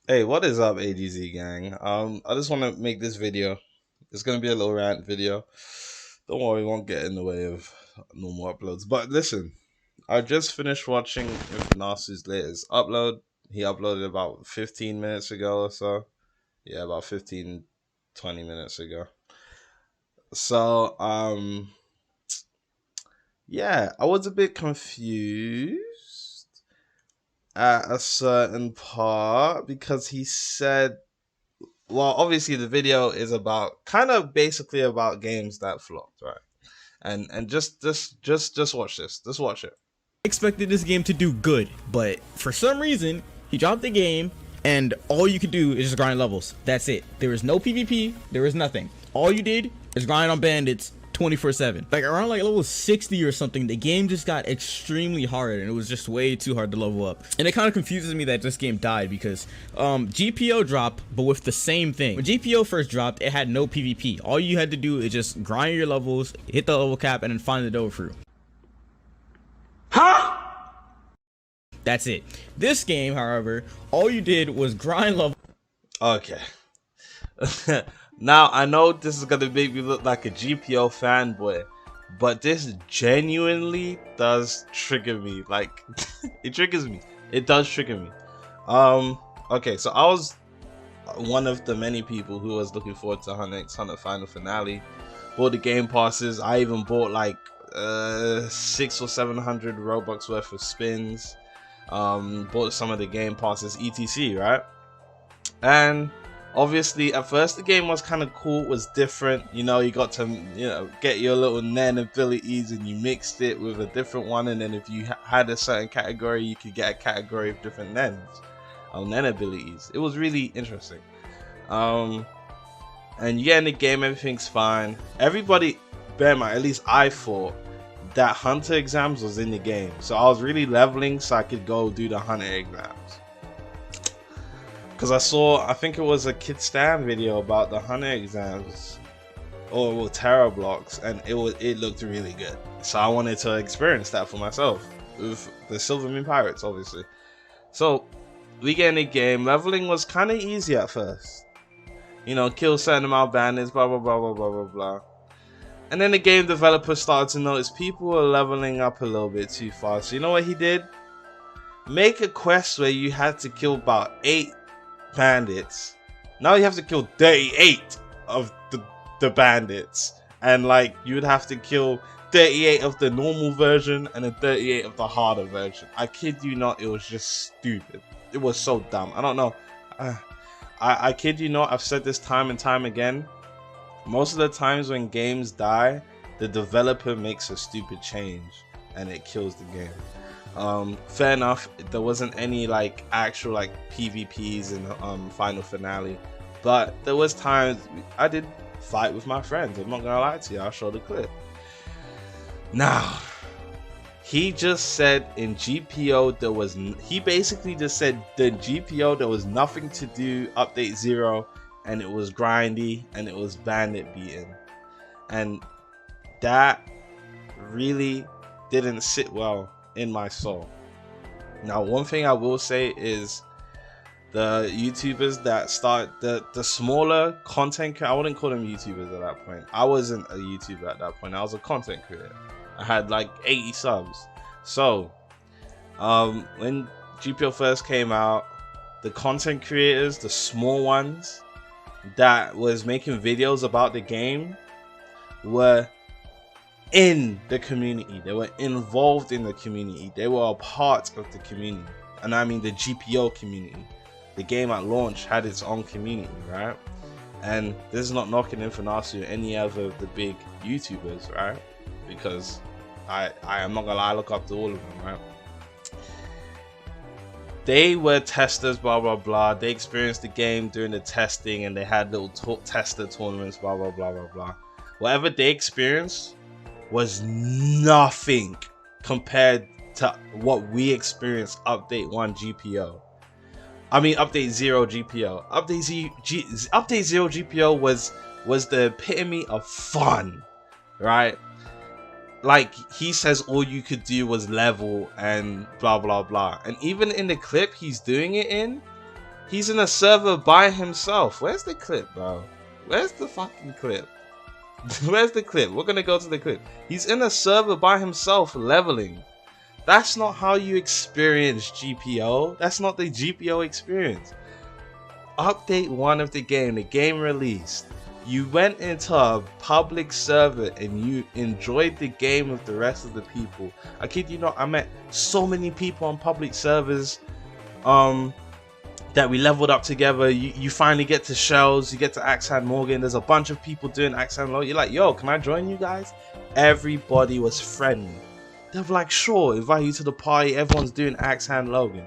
Hey, what is up, ADZ gang? I just want to make this video. It's gonna be a little rant video. Don't worry, it won't get in the way of normal uploads. But listen, I just finished watching Infernasu latest upload. He uploaded about 15 minutes ago or so. Yeah, about 15, 20 minutes ago. So, yeah, I was a bit confused at a certain part because he said, well, obviously the video is about kind of basically about games that flopped, right? And just watch this. Just watch it. Expected this game to do good, but for some reason, he dropped the game and all you could do is just grind levels. That's it. There is no PvP, there is nothing. All you did is grind on bandits 24/7. Like around like level 60 or something, the game just got extremely hard and it was just way too hard to level up. And it kind of confuses me that this game died because GPO dropped, but with the same thing. When GPO first dropped, it had no PvP. All you had to do is just grind your levels, hit the level cap, and then find the door through. Huh? That's it. This game, however, all you did was grind level. Okay. Now I know this is gonna make me look like a GPO fanboy, but this genuinely does trigger me. Like it triggers me. It does trigger me. Okay, so I was one of the many people who was looking forward to Hunter final finale. Bought the game passes. I even bought like 600 or 700 ROBUX worth of spins. Bought some of the game passes, etc. Right? And obviously, at first the game was kind of cool. It was different. You know, you got to get your little Nen abilities, and you mixed it with a different one. And then if you had a certain category, you could get a category of different Nens, Nen abilities. It was really interesting. And you get in the game, everything's fine. Everybody, bear in mind, at least I thought that Hunter exams was in the game, so I was really leveling so I could go do the Hunter exams. Because I think it was a Kid Stan video about the Hunter exams, or well, ROBLOX, and it looked really good. So I wanted to experience that for myself with the Silver Moon Pirates, obviously. So we get in the game. Leveling was kind of easy at first. You know, kill a certain amount of bandits, blah blah blah blah blah blah blah. And then the game developer started to notice people were leveling up a little bit too fast. So you know what he did? Make a quest where you had to kill about 8 bandits. Now you have to kill 38 of the bandits. And like you would have to kill 38 of the normal version and then 38 of the harder version. I kid you not, it was just stupid. It was so dumb. I don't know. I kid you not, I've said this time and time again. Most of the times when games die, the developer makes a stupid change and it kills the game. Fair enough, there wasn't any like actual like PvPs in final finale, but there was times I did fight with my friends. I'm not gonna lie to you, I'll show the clip. Now, he just said in GPO he basically just said the GPO there was nothing to do, update 0, and it was grindy and it was bandit beaten, and that really didn't sit well in my soul. Now, one thing I will say is the YouTubers that start the smaller content, I wouldn't call them YouTubers at that point. I wasn't a YouTuber at that point. I was a content creator. I had like 80 subs. So when GPO first came out, the content creators, the small ones that was making videos about the game, were in the community. They were involved in the community. They were a part of the community, and I mean the GPO community. The game at launch had its own community, right? And this is not knocking Infernasu or any other of the big YouTubers, right? Because I am not gonna lie, I look up to all of them, right? They were testers, blah blah blah. They experienced the game during the testing, and they had little tester tournaments, blah blah blah blah blah. Whatever they experienced was nothing compared to what we experienced update 1 GPO. I mean update 0 GPO. Update 0 GPO was the epitome of fun, right? Like he says all you could do was level and blah blah blah, and even in the clip he's doing it in, He's in a server by himself. Where's the clip, bro? Where's the fucking clip? Where's the clip? We're gonna go to the clip. He's in a server by himself leveling. That's not how you experience GPO. That's not the GPO experience. Update 1 of the game released. You went into a public server and you enjoyed the game with the rest of the people. I kid you not, I met so many people on public servers that we leveled up together. You finally get to Shells, you get to Axan Morgan. There's a bunch of people doing Axan Logan. You're like, yo, can I join you guys? Everybody was friendly. They were like, sure, invite you to the party. Everyone's doing Axan Logan.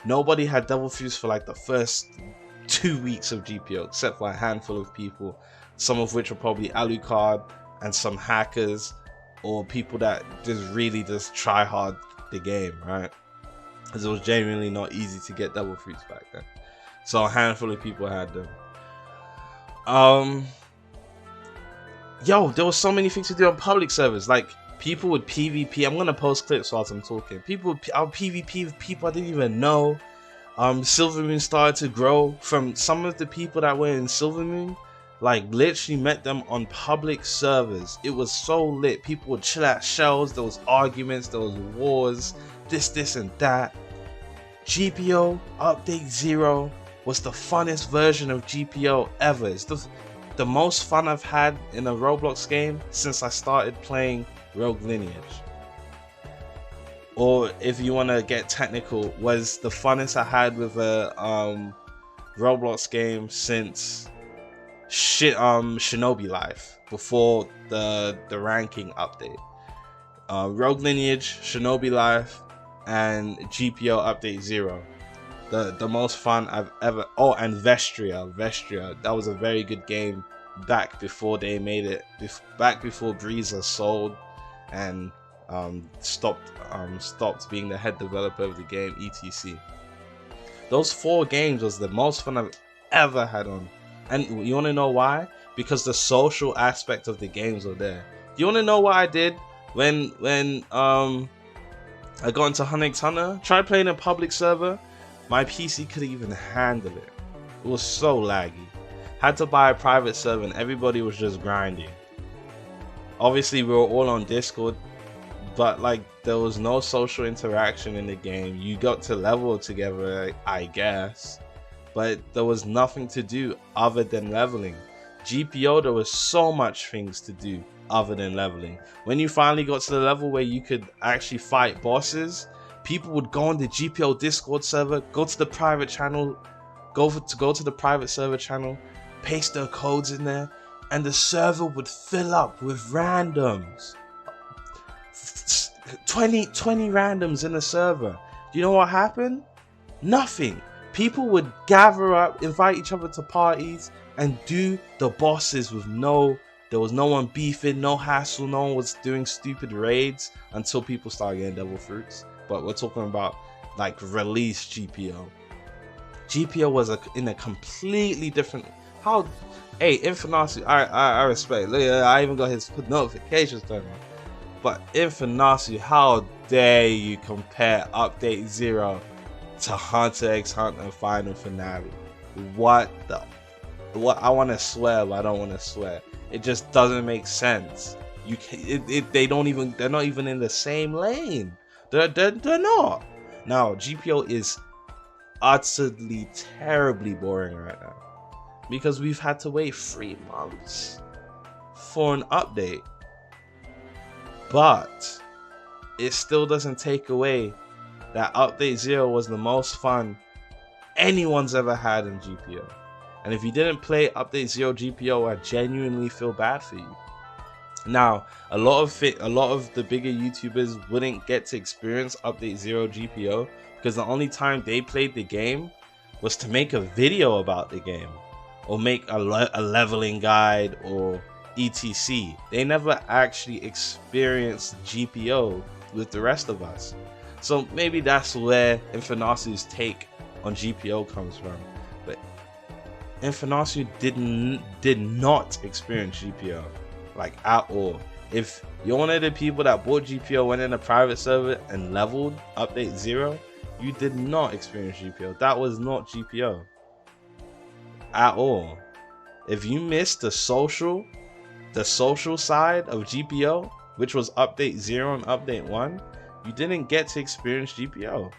Nobody had Devil Fruits for like the first 2 weeks of GPO, except for a handful of people, some of which are probably Alucard and some hackers or people that just try hard the game, right? Because it was genuinely not easy to get Devil Fruits back then. So a handful of people had them. Yo, there was so many things to do on public servers. Like, people would PvP. I'm gonna post clips whilst I'm talking. People would PvP with people I didn't even know. Silvermoon started to grow from some of the people that were in Silvermoon. Like, literally met them on public servers. It was so lit. People would chill at Shells. There was arguments. There was wars. This and that. GPO Update 0 was the funnest version of GPO ever. It's the most fun I've had in a Roblox game since I started playing Rogue Lineage. Or if you want to get technical, was the funnest I had with a Roblox game since Shinobi Life, before the ranking update. Rogue Lineage, Shinobi Life, and GPO Update 0. The most fun I've ever... Oh, and Vestria. That was a very good game back before they made it. Back before Breeza sold and stopped being the head developer of the game, etc. Those 4 games was the most fun I've ever had on. And you want to know why? Because the social aspect of the games were there. Do you want to know what I did when I got into Hunter x Hunter? Tried playing a public server. My PC couldn't even handle it. It was so laggy. Had to buy a private server and everybody was just grinding. Obviously we were all on Discord, but like there was no social interaction in the game. You got to level together, I guess, but there was nothing to do other than leveling. GPO, there was so much things to do other than leveling. When you finally got to the level where you could actually fight bosses, people would go on the GPO Discord server, go to the private channel, go to the private server channel, paste their codes in there, and the server would fill up with randoms. 20 randoms in the server. Do you know what happened? Nothing. People would gather up, invite each other to parties, and do the bosses with there was no one beefing, no hassle, no one was doing stupid raids until people started getting Devil Fruits. But we're talking about like release GPO. GPO was in a completely different... Hey, Infernasu, I respect. Look, I even got his notifications turned on. But Infernasu, how dare you compare Update 0 to Hunter x Hunter Final Finale? What? I want to swear, but I don't want to swear. It just doesn't make sense. They're not even in the same lane. They're not. Now, GPO is utterly terribly boring right now because we've had to wait 3 months for an update. But it still doesn't take away that Update 0 was the most fun anyone's ever had in GPO. And if you didn't play Update 0 GPO, I genuinely feel bad for you. Now, a lot of the bigger YouTubers wouldn't get to experience Update 0 GPO because the only time they played the game was to make a video about the game or make a leveling guide or etc. They never actually experienced GPO with the rest of us. So maybe that's where Infernasu's take on GPO comes from. But Infernasu did not experience GPO, like, at all. If you're one of the people that bought GPO, went in a private server and leveled Update 0, you did not experience GPO. That was not GPO. at all. If you missed the social side of GPO, which was update 0 and update 1, you didn't get to experience GPO.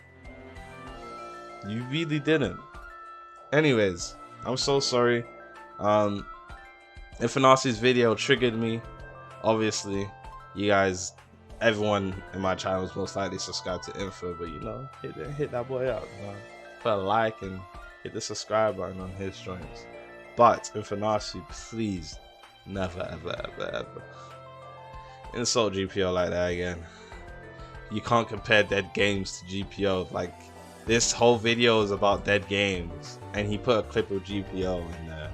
You really didn't. Anyways, I'm so sorry. Infernazu's video triggered me. Obviously, you guys, everyone in my channel is most likely subscribed to Info, but you know, hit that boy up, man. Put a like and hit the subscribe button on his joints. But Infernasu, please, never, ever insult GPO like that again. You can't compare dead games to GPO. Like, this whole video is about dead games, and he put a clip of GPO in there.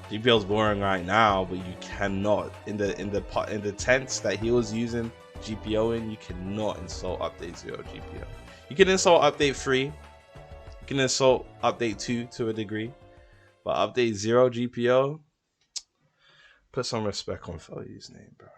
GPO's boring right now, but you cannot, in the tense that he was using GPO in, you cannot insult update 0 GPO. You can insult update 3, you can insult update 2 to a degree, but update 0 GPO, put some respect on Phoeyu's name, bro.